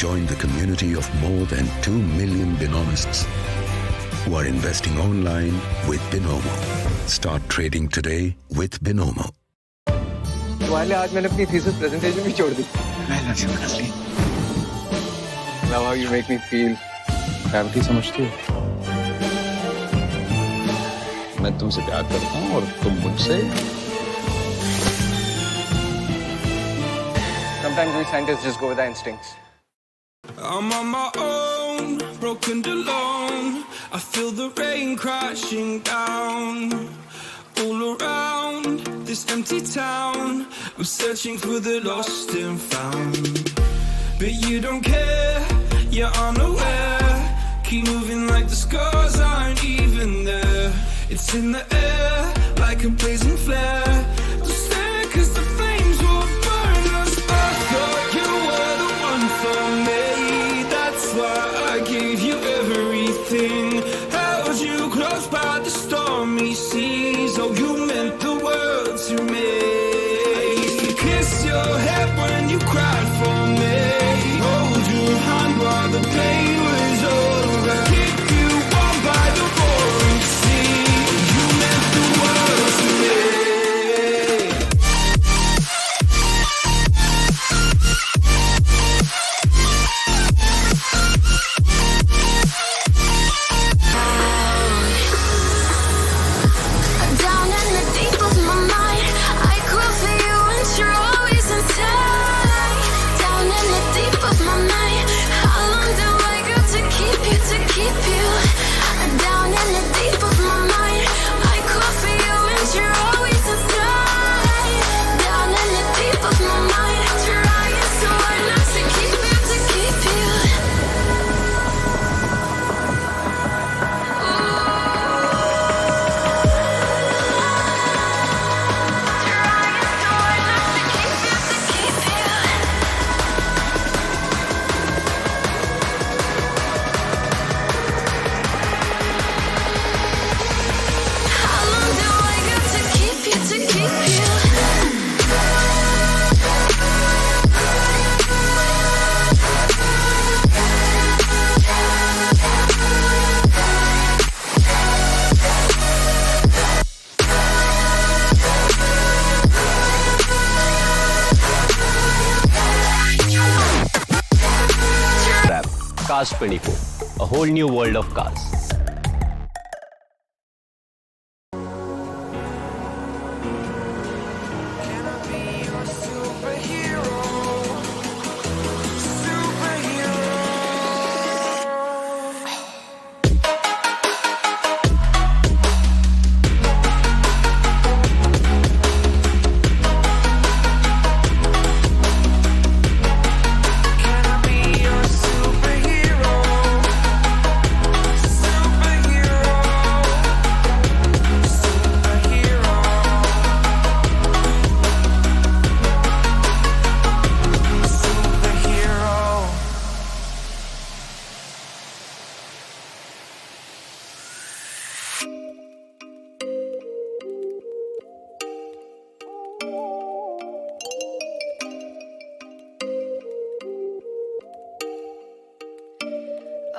Join the community of more than 2 million Binomists who are investing online with Binomo. Start trading today with Binomo. तुम्हारे लिए आज मैंने अपनी thesis presentation भी छोड़ दी। Love how you make me feel. Gravity समझती हो? मैं तुमसे प्यार करता हूँ और तुम मुझसे। Sometimes we scientists just go with our instincts. I'm on my own, broken and alone. I feel the rain crashing down all around this empty town. I'm searching for the lost and found, but you don't care, you're unaware. Keep moving like the scars aren't even there. It's in the air like a blazing flare. Don't stare 'cause the flames will burn us. I thought you were the one for me. That's why I gave you everything. Held you close by the stormy seas. Oh, you meant the world to me. I used to kiss your head when you cried for me. Hold your hand while the pain was over. Keep you warm by the roaring sea. You meant the world to me. Down in the deep of my mind, I crawl for you and you're always inside. Down in the deep of my mind, how long do I got to keep you, to keep you? Down in the deep of my mind, I crawl for you and you're always inside. Down in the deep of my mind, trying so hard not to keep you, to keep you. How long do I got to keep you, to keep you? Rap, Cars 24, a whole new world of cars.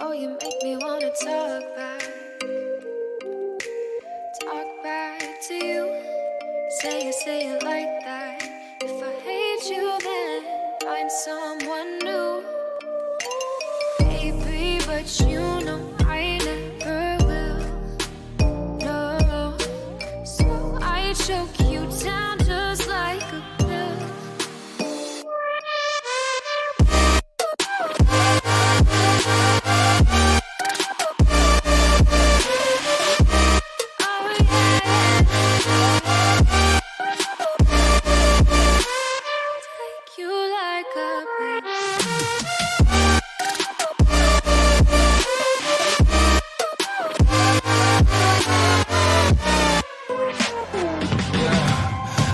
Oh, you make me wanna talk back to you. Say it like that. If I hate you, then find someone new. Baby, but you know I never will. No, so I choke you down just like a pill. Take you like a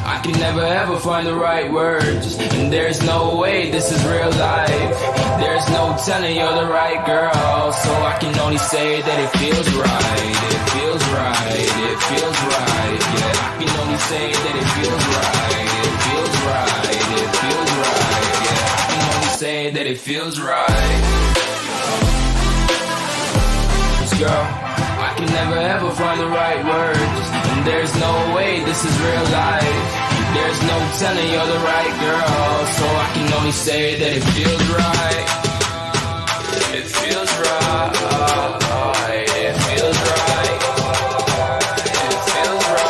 I can never ever find the right words, and there's no way this is real life. There's no telling you're the right girl, so I can only say that it feels right. It feels right. It feels right. Yeah, I can only say that it feels right. It feels right. It feels right. Yeah, I can only say that it feels right. 'Cause girl, I can never ever find the right words, and there's no way this is real life. There's no telling you're the right girl, so I can only say that it feels right. It feels right. It feels right. It feels right.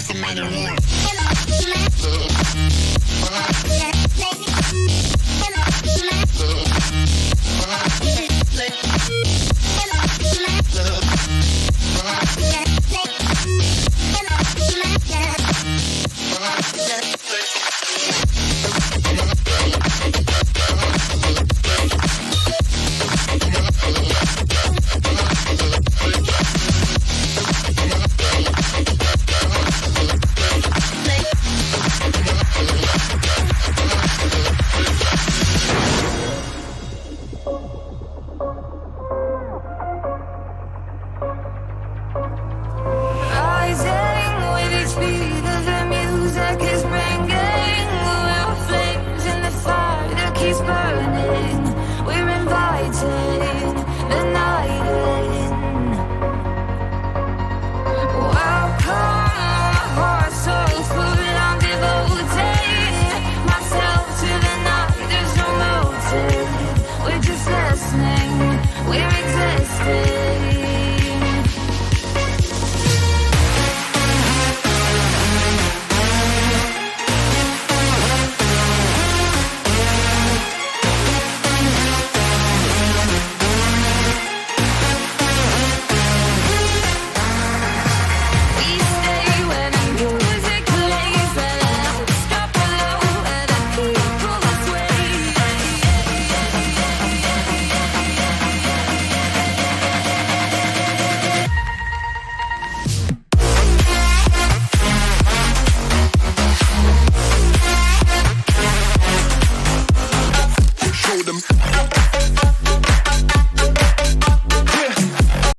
Somebody